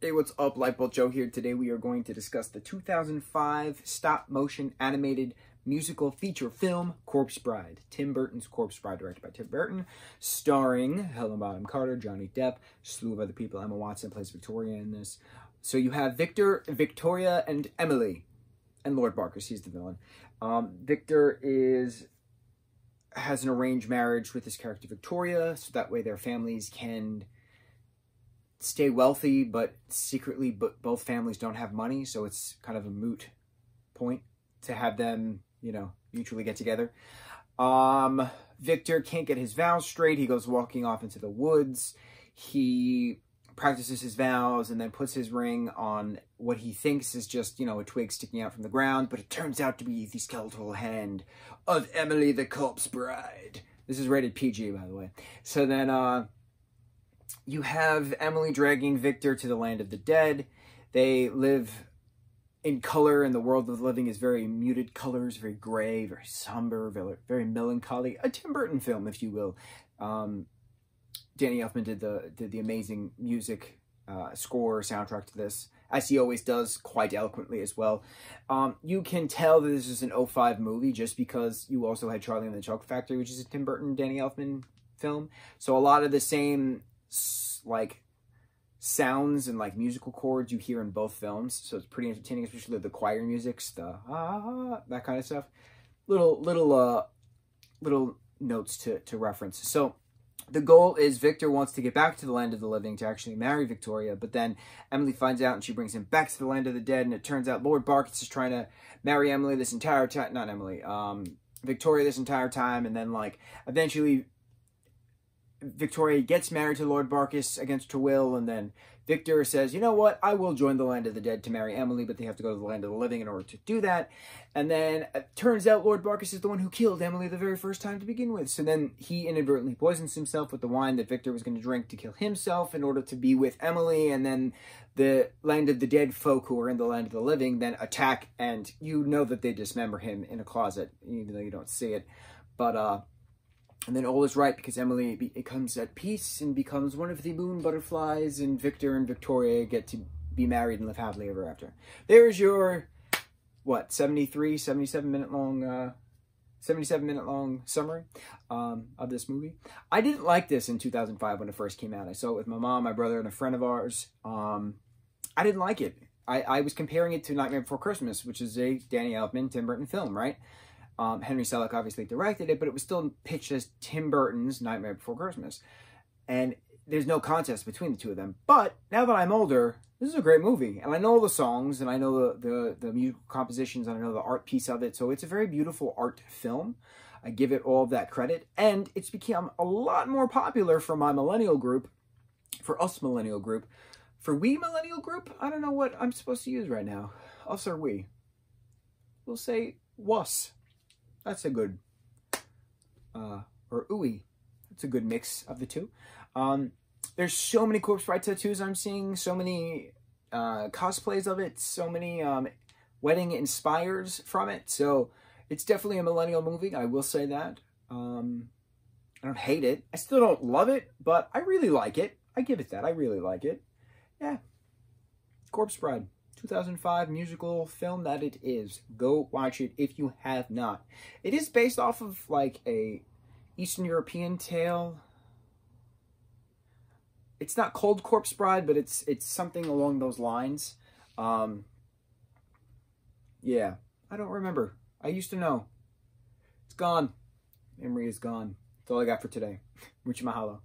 Hey, what's up? Lightbolt Joe here. Today we are going to discuss the 2005 stop-motion animated musical feature film, Corpse Bride. Tim Burton's Corpse Bride, directed by Tim Burton, starring Helen Bonham Carter, Johnny Depp, a slew of other people. Emma Watson plays Victoria in this. So you have Victor, Victoria, and Emily, and Lord Barkis. He's the villain. Victor has an arranged marriage with his character Victoria, so that way their families can stay wealthy, but secretly both families don't have money, so it's kind of a moot point to have them, you know, mutually get together. Victor can't get his vows straight. He goes walking off into the woods. He practices his vows and then puts his ring on what he thinks is just, you know, a twig sticking out from the ground, but it turns out to be the skeletal hand of Emily the Corpse Bride. This is rated PG, by the way. So then, you have Emily dragging Victor to the land of the dead. They live in color, and the world of the living is very muted colors, very gray, very somber, very melancholy. A Tim Burton film, if you will. Danny Elfman did the amazing music score soundtrack to this, as he always does, quite eloquently as well. You can tell that this is an 2005 movie just because you also had Charlie and the Chocolate Factory, which is a Tim Burton, Danny Elfman film. So a lot of the same like sounds and like musical chords you hear in both films, so it's pretty entertaining, especially the choir musics, the that kind of stuff. Little notes to reference. So the goal is Victor wants to get back to the land of the living to actually marry Victoria, but then Emily finds out and she brings him back to the land of the dead, and it turns out Lord Barkis is trying to marry Emily this entire time, not Emily, Victoria this entire time, and then like eventually Victoria gets married to Lord Barkis against her will, and then Victor says, you know what, I will join the land of the dead to marry Emily, but they have to go to the land of the living in order to do that. And then it turns out Lord Barkis is the one who killed Emily the very first time to begin with. So then he inadvertently poisons himself with the wine that Victor was going to drink to kill himself in order to be with Emily. And then the land of the dead folk who are in the land of the living then attack, and you know that they dismember him in a closet, even though you don't see it. But, and then all is right because Emily becomes at peace and becomes one of the moon butterflies, and Victor and Victoria get to be married and live happily ever after. There's your, what, 77 minute long summary of this movie. I didn't like this in 2005 when it first came out. I saw it with my mom, my brother, and a friend of ours. I didn't like it. I was comparing it to Nightmare Before Christmas, which is a Danny Elfman, Tim Burton film, right? Henry Selick obviously directed it, but it was still pitched as Tim Burton's Nightmare Before Christmas. And there's no contest between the two of them. But now that I'm older, this is a great movie. And I know the songs, and I know the musical compositions, and I know the art piece of it. So it's a very beautiful art film. I give it all of that credit. And it's become a lot more popular for my millennial group, for us millennial group. For we millennial group, I don't know what I'm supposed to use right now. Us or we? We'll say wuss. That's a good, or ooey. That's a good mix of the two. There's so many Corpse Bride tattoos I'm seeing, so many cosplays of it, so many wedding inspires from it. So it's definitely a millennial movie, I will say that. I don't hate it. I still don't love it, but I really like it. I give it that. I really like it. Yeah. Corpse Bride. 2005 musical film that it is. Go watch it if you have not. It is based off of like a Eastern European tale. It's not called Corpse Bride, but it's something along those lines. Yeah, I don't remember. I used to know. It's gone. Memory is gone. That's all I got for today. Mucho mahalo.